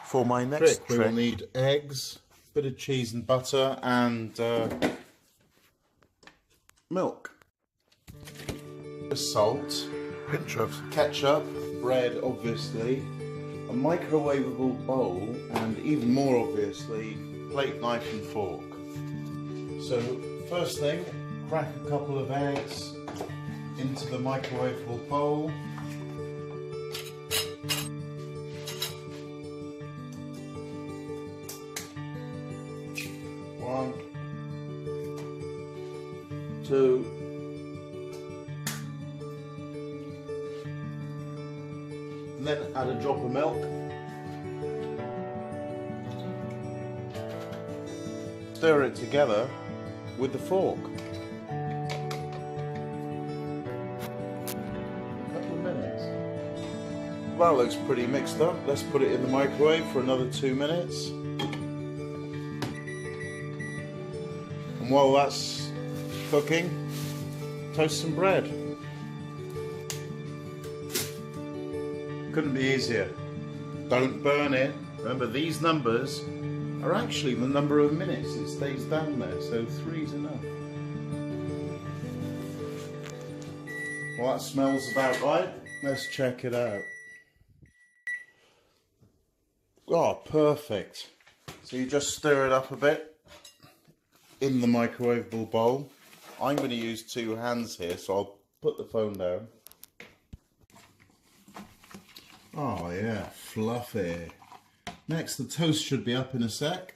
For my next trick, we'll need eggs, bit of cheese and butter, and milk. Salt, pinch of ketchup, bread obviously, a microwavable bowl, and even more obviously, plate, knife and fork. So first thing, crack a couple of eggs into the microwavable bowl. One, two, and then add a drop of milk. Stir it together with the fork. A couple of minutes. Well, that looks pretty mixed up. Let's put it in the microwave for another 2 minutes. And while that's cooking, toast some bread. Couldn't be easier. Don't burn it. Remember, these numbers are actually the number of minutes it stays down there, so 3's enough. Well, that smells about right. Let's check it out. Oh, perfect. So you just stir it up a bit in the microwavable bowl. I'm going to use 2 hands here, so I'll put the phone down. Oh yeah, fluffy. Next, the toast should be up in a sec.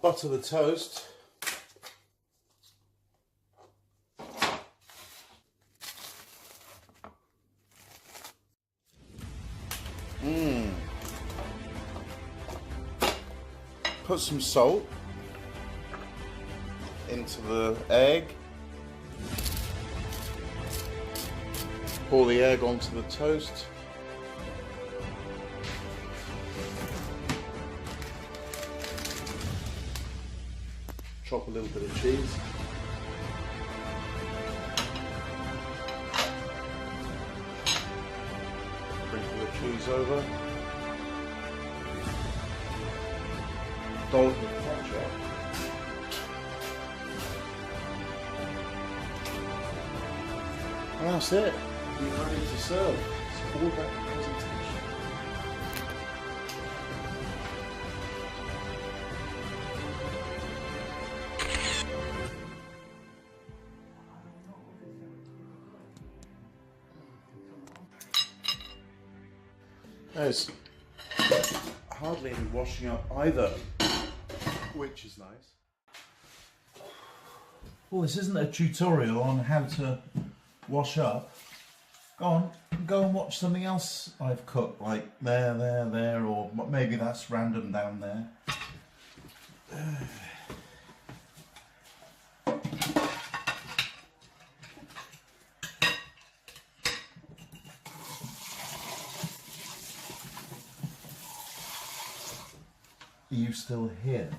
Butter the toast. Put some salt into the egg. Pour the egg onto the toast. Chop a little bit of cheese. Sprinkle the cheese over. Dollop of ketchup. And that's it. You're ready to serve. It's all about the presentation. There's hardly any washing up either, which is nice. Well, this isn't a tutorial on how to wash up. Go and watch something else I've cooked, like there, or maybe that's random down there. Are you still here?